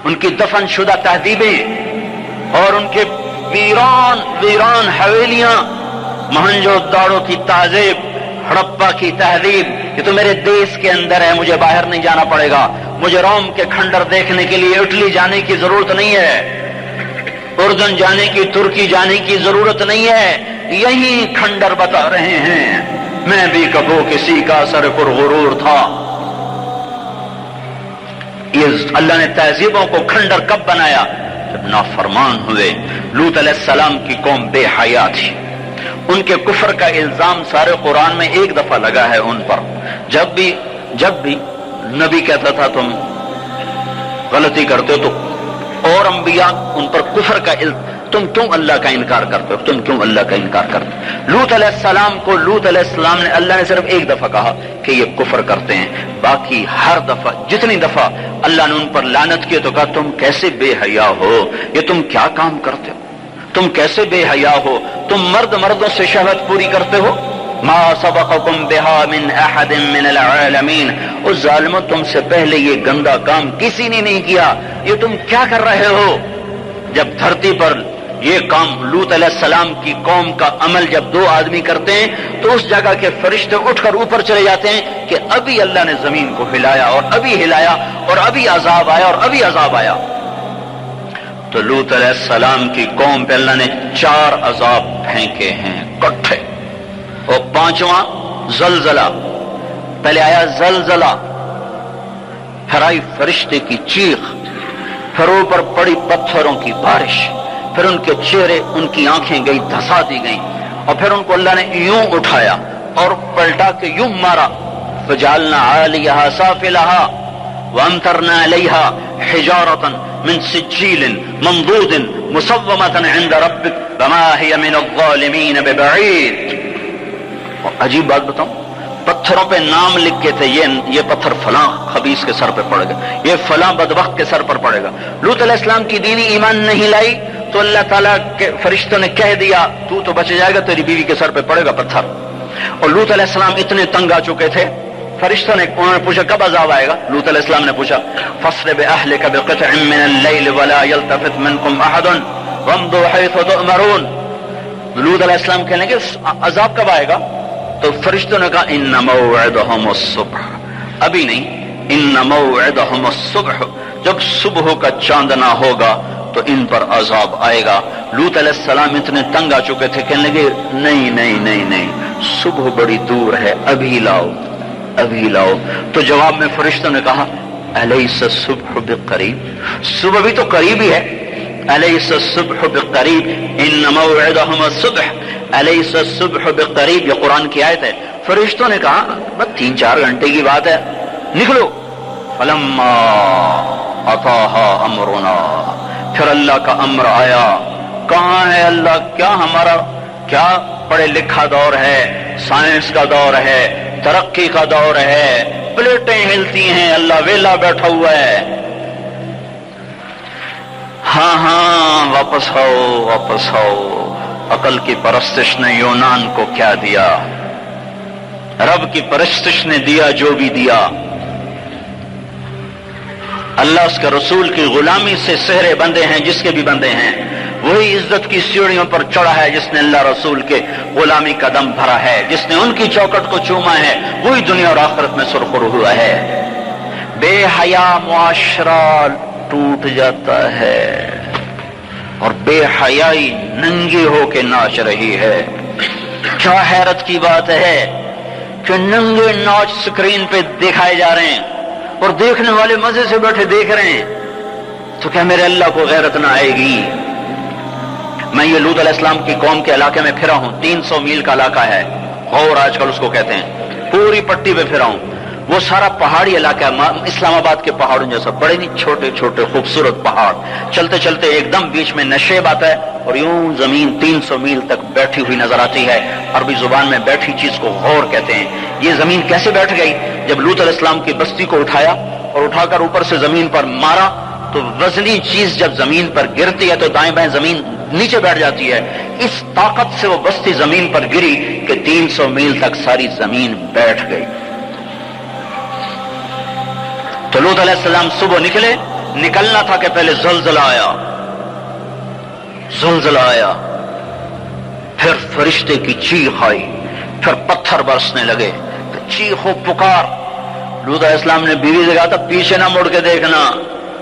ان کی دفن شدہ تہذیبیں اور ان کے ویران حویلیاں، مہنجو داڑو کی تہذیب، ہڑپا کی تہذیب، یہ تو میرے دیش کے اندر ہے، مجھے باہر نہیں جانا پڑے گا، مجھے روم کے کھنڈر دیکھنے کے لیے اٹلی جانے کی ضرورت نہیں ہے، اردن جانے کی، ترکی جانے کی ضرورت نہیں ہے، یہی کھنڈر بتا رہے ہیں میں بھی کبھی کسی کا سر پر غرور تھا۔ یہ اللہ نے تہذیبوں کو کھنڈر کب بنایا؟ جب نافرمان ہوئے۔ لوط علیہ السلام کی قوم بے حیا تھی، ان کے کفر کا الزام سارے قرآن میں ایک دفعہ لگا ہے ان پر۔ جب بھی نبی کہتا تھا تم غلطی کرتے ہو تو اور انبیاء ان پر کفر کا تم کیوں اللہ کا انکار کرتے ہو، تم کیوں اللہ کا انکار کرتے ہو؟ لوط علیہ السلام کو لوط علیہ السلام نے اللہ نے صرف ایک دفعہ کہا کہ یہ کفر کرتے ہیں، باقی ہر دفعہ جتنی دفعہ اللہ نے ان پر لعنت کی تو کہا تم کیسے بے حیا ہو، یہ تم کیا کام کرتے ہو، تم کیسے بے حیا ہو، تم مردوں سے شہوت پوری کرتے ہو۔ ما سبقکم بها من احد من العالمین، اس ظالموں تم سے پہلے یہ گندا کام کسی نے نہیں کیا، یہ تم کیا کر رہے ہو؟ جب دھرتی پر یہ کام لوط علیہ السلام کی قوم کا عمل جب دو آدمی کرتے ہیں تو اس جگہ کے فرشتے اٹھ کر اوپر چلے جاتے ہیں کہ ابھی اللہ نے زمین کو ہلایا اور ابھی ہلایا اور ابھی عذاب آیا اور ابھی عذاب آیا۔ تو لوط علیہ السلام کی قوم پہ اللہ نے 4 عذاب پھینکے ہیں کٹھے، اور 5واں زلزلہ۔ پہلے آیا زلزلہ، پھر آئی فرشتے کی چیخ، پھر اوپر پڑی پتھروں کی بارش، پھر ان کے چہرے ان کی آنکھیں گئی دھسا دی گئیں، اور پھر ان کو اللہ نے یوں اٹھایا اور پلٹا کے یوں مارا۔ فجعلنا عالیہا سافلہا وامطرنا علیہا حجارۃ من سجیل منضود مسومۃ عند ربک وما ہی من الظالمین ببعید۔ عجیب بات بتاؤں، پتھروں پہ نام لکھ کے تھے، یہ پتھر فلاں خبیث کے سر پہ پڑے گا، یہ فلاں بدبخت کے سر پر پڑے گا۔ لوط علیہ السلام کی دینی ایمان نہیں لائی تو اللہ تعالیٰ کے فرشتوں نے کہہ دیا تو بچ جائے گا، تیری بیوی کے سر پہ پڑے گا پتھر۔ اور لوط علیہ السلام اتنے تنگ آ چکے تھے، فرشتوں نے انہوں نے پوچھا کب عذاب آئے گا؟ لوط علیہ السلام نے پوچھا فَاصْرِ بِأَهْلِكَ بِقِطْعٍ مِّنَ اللَّيْلِ وَلَا يَلْتَفِتْ مِنكُمْ أَحَدٌ وَامْضُوا حَيْثُ تُؤْمَرُونَ۔ لوط علیہ السلام کہنے کہ عذاب کب آئے گا؟ تو فرشتوں نے کہا ان موعدہم الصبح، ابھی نہیں، ان موعدہم الصبح، جب صبح کا چاندنا ہوگا تو ان پر عذاب آئے گا۔ لوط علیہ السلام اتنے تنگ آ چکے تھے، کہنے لگے نہیں نہیں نہیں نہیں، صبح بڑی دور ہے، ابھی لاؤ ابھی لاؤ۔ تو جواب میں فرشتوں نے کہا الیس الصبح بقریب، صبح بھی تو قریب ہی ہے، الیس الصبح بقریب ان موعدہم الصبح الیس الصبح بقریب، یہ قرآن کی آیت ہے۔ فرشتوں نے کہا بس 3-4 گھنٹے کی بات ہے، نکلو۔ فلما اتاہا امرنا، پھر اللہ کا امر آیا۔ کہاں ہے اللہ؟ کیا ہمارا کیا پڑھے لکھا دور ہے، سائنس کا دور ہے، ترقی کا دور ہے، پلیٹیں ہلتی ہیں، اللہ ویلا بیٹھا ہوا ہے۔ ہاں واپس آؤ واپس آؤ۔ عقل کی پرستش نے یونان کو کیا دیا، رب کی پرستش نے دیا جو بھی دیا۔ اللہ اس کے رسول کی غلامی سے سہرے بندے ہیں، جس کے بھی بندے ہیں، وہی عزت کی سیڑھیوں پر چڑھا ہے جس نے اللہ رسول کے غلامی کا دم بھرا ہے، جس نے ان کی چوکٹ کو چوما ہے، وہی دنیا اور آخرت میں سرخرو ہوا ہے۔ بے حیا معاشرہ ٹوٹ جاتا ہے اور بے حیائی ننگی ہو کے ناچ رہی ہے۔ کیا حیرت کی بات ہے کہ ننگے ناچ سکرین پہ دکھائے جا رہے ہیں اور دیکھنے والے مزے سے بیٹھے دیکھ رہے ہیں، تو کیا میرے اللہ کو غیرت نہ آئے گی؟ میں یہ لوط علیہ السلام کی قوم کے علاقے میں پھرا ہوں، 300 میل کا علاقہ ہے، غور آج کل اس کو کہتے ہیں، پوری پٹی پہ پھرا ہوں۔ وہ سارا پہاڑی علاقہ ہے، اسلام آباد کے پہاڑوں جیسا، بڑے نہیں چھوٹے چھوٹے خوبصورت پہاڑ، چلتے چلتے ایک دم بیچ میں نشیب آتا ہے اور یوں زمین 300 میل تک بیٹھی ہوئی نظر آتی ہے۔ عربی زبان میں بیٹھی چیز کو غور کہتے ہیں۔ یہ زمین کیسے بیٹھ گئی؟ جب لوط علیہ السلام کی بستی کو اٹھایا اور اٹھا کر اوپر سے زمین پر مارا تو وزنی چیز جب زمین پر گرتی ہے تو دائیں بائیں زمین نیچے بیٹھ جاتی ہے۔ اس طاقت سے وہ بستی زمین پر گری کہ 300 میل تک ساری زمین بیٹھ گئی۔ تو لوط علیہ السلام صبح نکلے نکلنا تھا کہ پہلے زلزلہ آیا، زلزلہ آیا، پھر فرشتے کی چیخ آئی، پھر پتھر برسنے لگے، تو چیخ و پکار۔ لوط علیہ السلام نے بیوی سے کہا تھا پیچھے نہ مڑ کے دیکھنا،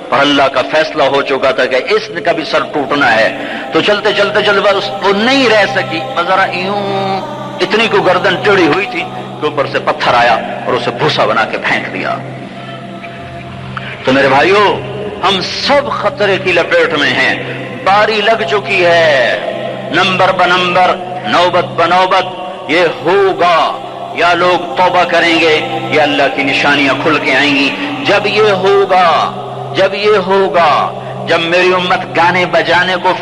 پر اللہ کا فیصلہ ہو چکا تھا کہ اس نے کبھی سر ٹوٹنا ہے، تو چلتے چلتے چلتے بس وہ نہیں رہ سکی، ذرا یوں اتنی کو گردن ٹیڑھی ہوئی تھی کہ اوپر سے پتھر آیا اور اسے بھوسا بنا کے پھینک دیا۔ تو میرے بھائیوں، ہم سب خطرے کی لپیٹ میں ہیں، باری لگ چکی ہے، نمبر بنمبر، نوبت بنوبت، یہ ہوگا، یا لوگ توبہ کریں گے یا اللہ کی نشانیاں کھل کے آئیں گی۔ جب یہ ہوگا، جب یہ ہوگا، جب میری امت گانے بجانے کو